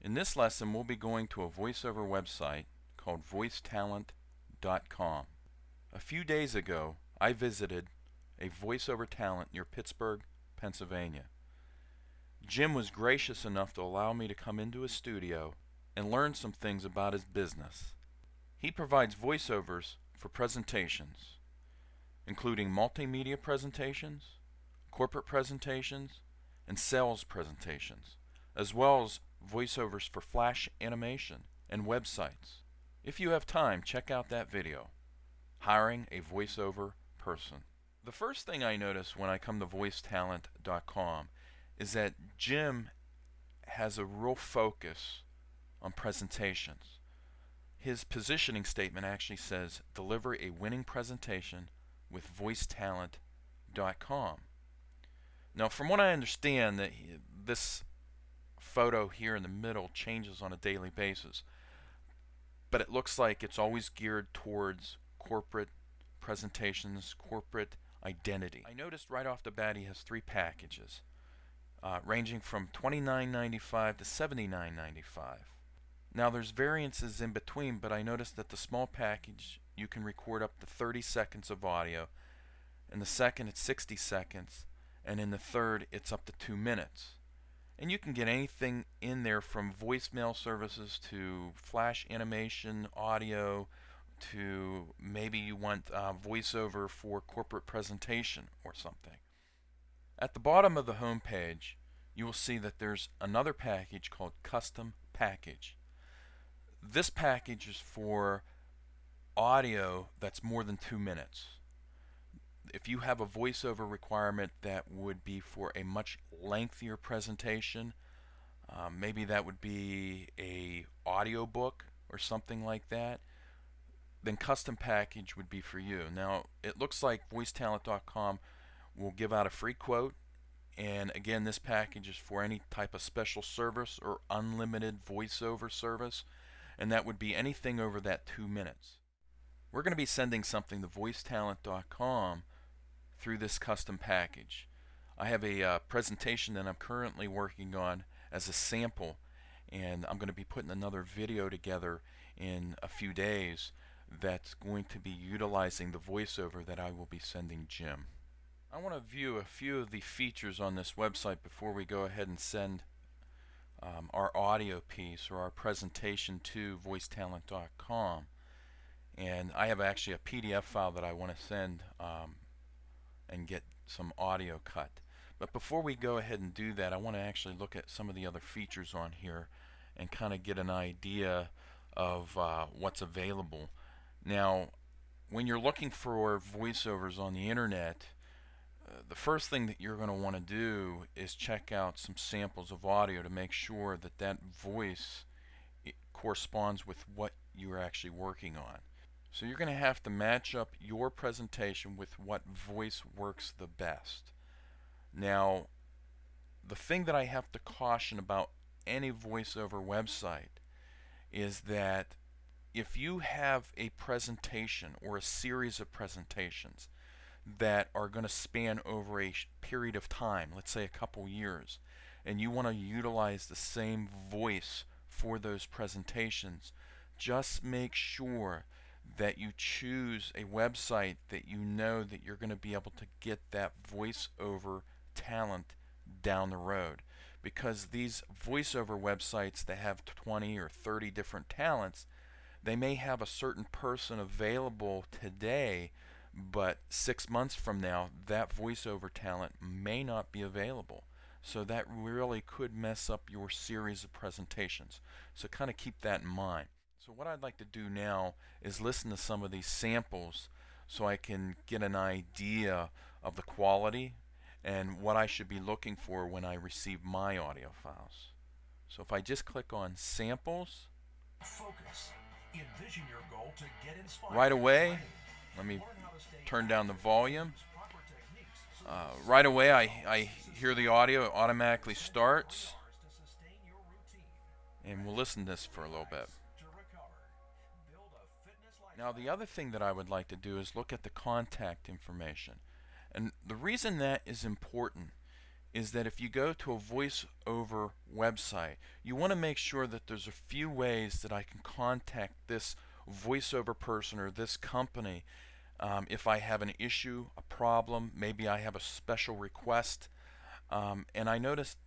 In this lesson, we'll be going to a voiceover website called voicetalent.com. A few days ago, I visited a voiceover talent near Pittsburgh, Pennsylvania. Jim was gracious enough to allow me to come into his studio and learn some things about his business. He provides voiceovers for presentations, including multimedia presentations, corporate presentations, and sales presentations, as well as voiceovers for flash animation and websites. If you have time, check out that video, Hiring a Voiceover Person. The first thing I notice when I come to voicetalent.com is that Jim has a real focus on presentations. His positioning statement actually says, deliver a winning presentation with voicetalent.com. Now, from what I understand, that this photo here in the middle changes on a daily basis, but it looks like it's always geared towards corporate presentations, corporate identity. I noticed right off the bat he has 3 packages, ranging from $29.95 to $79.95. Now there's variances in between, but I noticed that the small package you can record up to 30 seconds of audio, in the second it's 60 seconds, and in the third it's up to 2 minutes. And you can get anything in there from voicemail services to flash animation, audio, to maybe you want voiceover for corporate presentation or something. At the bottom of the home page, you will see that there's another package called Custom Package. This package is for audio that's more than 2 minutes. If you have a voiceover requirement that would be for a much lengthier presentation, maybe that would be a audiobook or something like that, then Custom Package would be for you. Now, it looks like voicetalent.com will give out a free quote, and again, this package is for any type of special service or unlimited voiceover service, and that would be anything over that 2 minutes. We're going to be sending something to voicetalent.com through this custom package. I have a presentation that I'm currently working on as a sample, and I'm going to be putting another video together in a few days that's going to be utilizing the voiceover that I will be sending Jim. I want to view a few of the features on this website before we go ahead and send our audio piece or our presentation to voicetalent.com. And I have actually a PDF file that I want to send and get some audio cut. But before we go ahead and do that, I want to actually look at some of the other features on here and kind of get an idea of what's available. Now, when you're looking for voiceovers on the internet, the first thing that you're going to want to do is check out some samples of audio to make sure that that voice corresponds with what you're actually working on. So you're going to have to match up your presentation with what voice works the best. Now, the thing that I have to caution about any voiceover website is that if you have a presentation or a series of presentations that are going to span over a period of time, let's say a couple years, and you want to utilize the same voice for those presentations, just make sure that you choose a website that you know that you're going to be able to get that voiceover talent down the road. Because these voiceover websites that have 20 or 30 different talents, they may have a certain person available today, but 6 months from now that voiceover talent may not be available. So that really could mess up your series of presentations. So kind of keep that in mind. So what I'd like to do now is listen to some of these samples so I can get an idea of the quality and what I should be looking for when I receive my audio files. So if I just click on samples, Focus. Envision your goal to get inspired. right away, let me turn down the volume. Right away I hear the audio, it automatically starts, and we'll listen to this for a little bit. Now the other thing that I would like to do is look at the contact information. And the reason that is important is that if you go to a voiceover website, you want to make sure that there's a few ways that I can contact this voiceover person or this company. If I have an issue, a problem, maybe I have a special request, and I noticed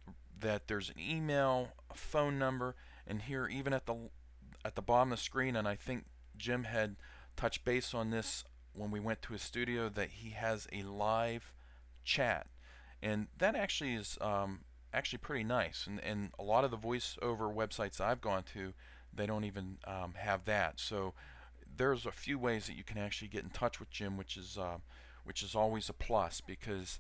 that there's an email, a phone number, and here even at the bottom of the screen, and I think Jim had touched base on this when we went to his studio, that he has a live chat, and that actually is actually pretty nice. And a lot of the voiceover websites I've gone to, they don't even have that. So there's a few ways that you can actually get in touch with Jim, which is always a plus, because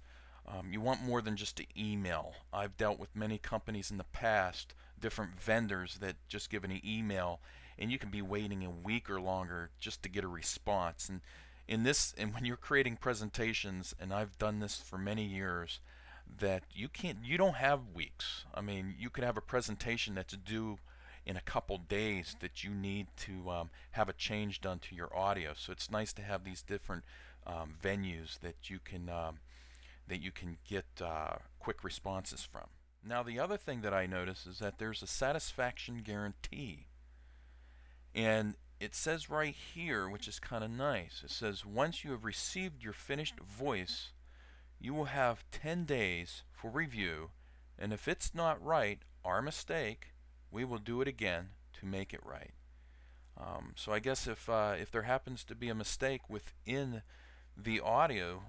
you want more than just an email. I've dealt with many companies in the past, different vendors that just give an email, and you can be waiting a week or longer just to get a response. And when you're creating presentations, and I've done this for many years, that you don't have weeks. I mean, you could have a presentation that's due in a couple days that you need to have a change done to your audio. So it's nice to have these different venues that you can get quick responses from. Now, the other thing that I notice is that there's a satisfaction guarantee, and it says right here, which is kind of nice. It says once you have received your finished voice, you will have 10 days for review, and if it's not right, our mistake, we will do it again to make it right. So I guess if there happens to be a mistake within the audio,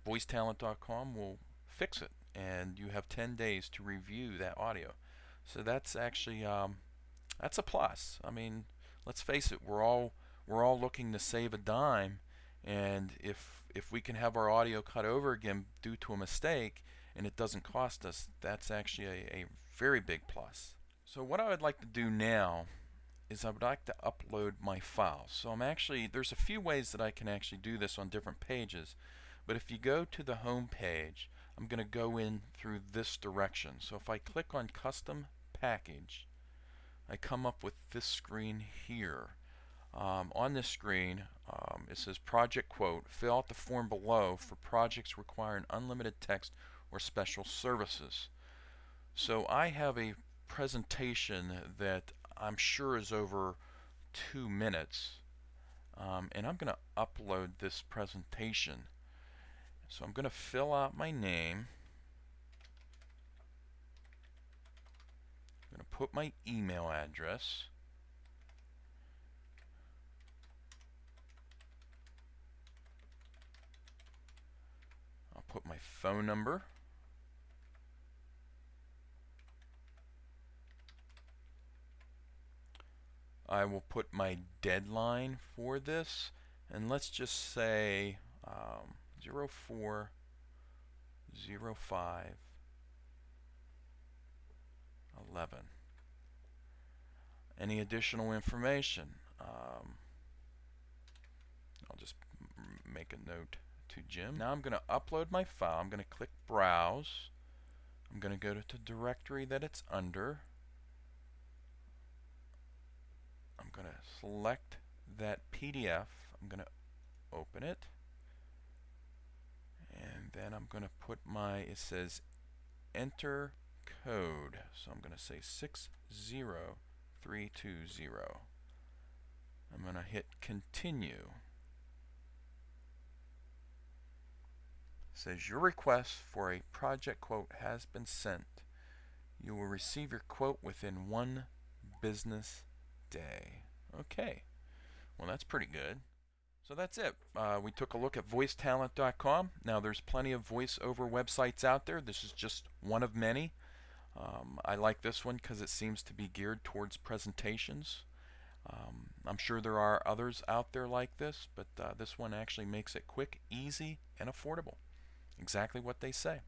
voicetalent.com will fix it, and you have 10 days to review that audio. So that's actually that's a plus. I mean, let's face it, we're all looking to save a dime, and if we can have our audio cut over again due to a mistake and it doesn't cost us, that's actually a very big plus. So what I would like to do now is I would like to upload my files. So there's a few ways that I can actually do this on different pages, but if you go to the home page, I'm going to go in through this direction. So if I click on custom package, I come up with this screen here. On this screen, it says project quote. Fill out the form below for projects requiring unlimited text or special services. So I have a presentation that I'm sure is over 2 minutes, and I'm going to upload this presentation. So I'm going to fill out my name. I'm going to put my email address. I'll put my phone number. I will put my deadline for this, and let's just say 04/05/11. Any additional information? I'll just make a note to Jim. Now I'm going to upload my file. I'm going to click Browse. I'm going to go to the directory that it's under. I'm going to select that PDF. I'm going to open it. And then I'm going to put it says enter code. So I'm going to say 60320. I'm going to hit continue. It says your request for a project quote has been sent. You will receive your quote within 1 business day. Okay, well, that's pretty good. So that's it. We took a look at voicetalent.com. Now there's plenty of voiceover websites out there. This is just one of many. I like this one because it seems to be geared towards presentations. I'm sure there are others out there like this, but this one actually makes it quick, easy, and affordable. Exactly what they say.